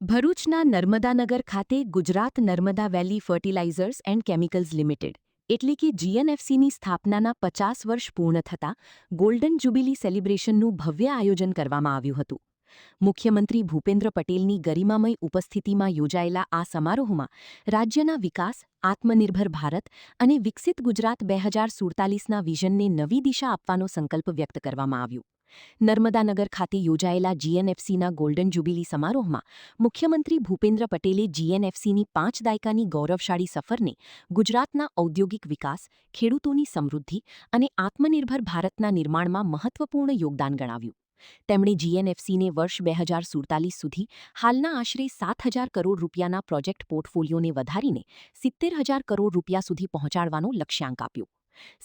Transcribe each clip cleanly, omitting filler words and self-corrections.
ભરૂચના નર્મદાનગર ખાતે ગુજરાત નર્મદા વેલી fertilizers and chemicals limited એટલે કે જીએનએફસીની સ્થાપનાના 50 વર્ષ પૂર્ણ થતાં ગોલ્ડન જ્યુબિલી સેલિબ્રેશનનું ભવ્ય આયોજન કરવામાં આવ્યું હતું. મુખ્યમંત્રી ભૂપેન્દ્ર પટેલની ગરિમામય ઉપસ્થિતિમાં યોજાયેલા આ સમારોહમાં રાજ્યના વિકાસ, આત્મનિર્ભર ભારત અને વિકસિત ગુજરાત 2047ના વિઝનને નવી દિશા આપવાનો સંકલ્પ વ્યક્ત કરવામાં આવ્યો. નર્મદાનગર ખાતે યોજાયેલા જીએનએફસીના ગોલ્ડન જ્યુબિલી સમારોહમાં મુખ્યમંત્રી ભૂપેન્દ્ર પટેલે જીએનએફસીની 5 દાયકાની ગૌરવશાળી સફરને ગુજરાતના ઔદ્યોગિક વિકાસ, ખેડૂતોની સમૃદ્ધિ અને આત્મનિર્ભર ભારતના નિર્માણમાં મહત્વપૂર્ણ યોગદાન ગણાવ્યું. તેમણે જીએનએફસીને વર્ષ 2047 સુધી હાલના આશરે 7,000 કરોડ રૂપિયાના પ્રોજેક્ટ પોર્ટફોલિયોને વધારીને 70,000 કરોડ રૂપિયા સુધી પહોંચાડવાનો લક્ષ્યાંક આપ્યો.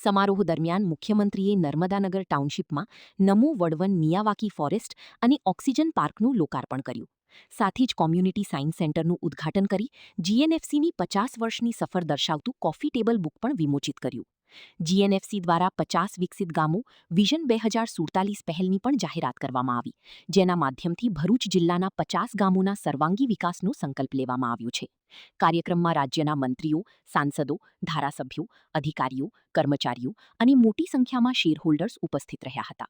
સમારોહ દરમિયાન મુખ્યમંત્રીએ નર્મદાનગર ટાઉનશીપમાં નમો વડવન મિયાવાકી ફોરેસ્ટ અને ઓક્સિજન પાર્કનું લોકાર્પણ કર્યું. સાથે જ કોમ્યુનિટી સાયન્સ સેન્ટરનું ઉદ્ઘાટન કરી જીએનએફસીની 50 વર્ષની સફર દર્શાવતું કોફી ટેબલ બુક પણ વિમોચિત કર્યું. જીએનએફસી દ્વારા 50 વિકસિત ગામો વિઝન 2047 પહેલની પણ જાહેરાત કરવામાં આવી, જેના માધ્યમથી ભરૂચ જિલ્લાના 50 ગામોના સર્વાંગી વિકાસનો સંકલ્પ લેવામાં આવ્યો છે. કાર્યક્રમમાં રાજ્યના મંત્રીઓ, સાંસદો, ધારાસભ્યો, અધિકારીઓ, કર્મચારીઓ અને મોટી સંખ્યામાં શેરહોલ્ડર્સ ઉપસ્થિત રહ્યા હતા.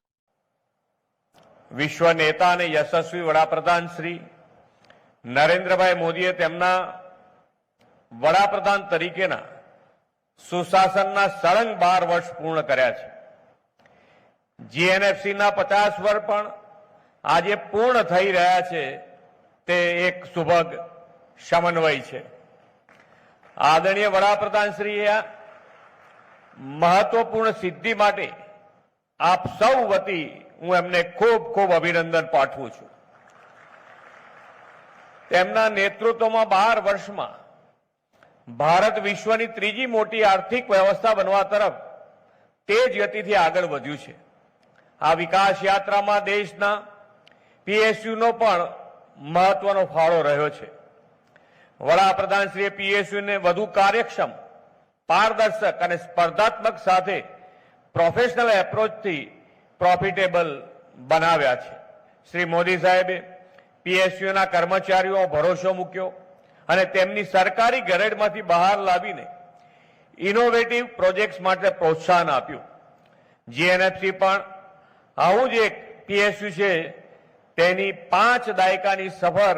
વિશ્વ નેતા અને યશસ્વી વડાપ્રધાન શ્રી નરેન્દ્રભાઈ મોદીએ તેમના વડાપ્રધાન તરીકેના સુશાસનના સળંગ 12 વર્ષ પૂર્ણ કર્યા છે. જીએનએફસીના 50 વર્ષ પણ આજે પૂર્ણ થઈ રહ્યા છે. તે એક સુભગ સમન્વય છે. આદરણીય વડાપ્રધાનશ્રીએ મહત્વપૂર્ણ સિદ્ધિ માટે આપ સૌ વતી હું એમને ખૂબ ખૂબ અભિનંદન પાઠવું છું. તેમના નેતૃત્વમાં 12 વર્ષમાં ભારત વિશ્વની ત્રીજી મોટી આર્થિક વ્યવસ્થા બનવા તરફ તેજ ગતિથી આગળ વધ્યું છે. આ વિકાસ યાત્રામાં દેશના પીએસયુનો પણ મહત્વનો ફાળો રહ્યો છે. વડાપ્રધાનશ્રીએ પીએસયુને વધુ કાર્યક્ષમ, પારદર્શક અને સ્પર્ધાત્મક સાથે પ્રોફેશનલ એપ્રોચથી પ્રોફિટેબલ બનાવ્યા છે. શ્રી મોદી સાહેબે પીએસયુના કર્મચારીઓ ભરોસો મૂક્યો અને તેમની સરકારી ગેરેડમાંથી બહાર લાવીને ઇનોવેટિવ પ્રોજેક્ટ્સ માટે પ્રોત્સાહન આપ્યું. જીએનએફસી પણ આવું જ એક પીએસયુ છે. તેની 5 દાયકાની સફર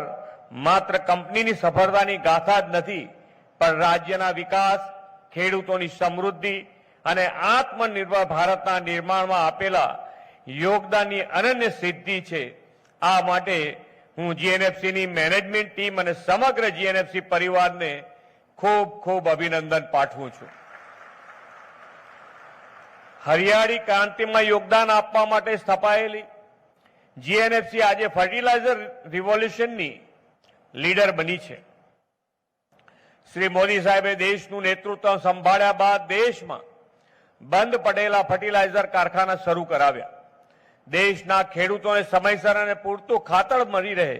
માત્ર કંપનીની સફળતાની ગાથા જ નથી, પણ રાજ્યના વિકાસ, ખેડૂતોની સમૃદ્ધિ અને આત્મનિર્ભર ભારતના નિર્માણમાં આપેલા યોગદાનની અનન્ય સિદ્ધિ છે. આ માટે હું જીએનએફસીની મેનેજમેન્ટ ટીમ અને સમગ્ર જીએનએફસી પરિવારને ખૂબ ખૂબ અભિનંદન પાઠવું છું. હરિયાળી ક્રાંતિમાં યોગદાન આપવા માટે સ્થપાયેલી જીએનએફસી આજે ફર્ટિલાઇઝર રિવોલ્યુશનની લીડર બની છે. શ્રી મોદી સાહેબે દેશનું નેતૃત્વ સંભાળ્યા બાદ દેશમાં બંધ પડેલા ફર્ટિલાઇઝર કારખાના શરૂ કરાવ્યા. દેશના ખેડૂતોને સમયસર અને પૂરતું ખાતર મળી રહે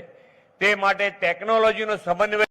તે માટે ટેકનોલોજીનો સમન્વય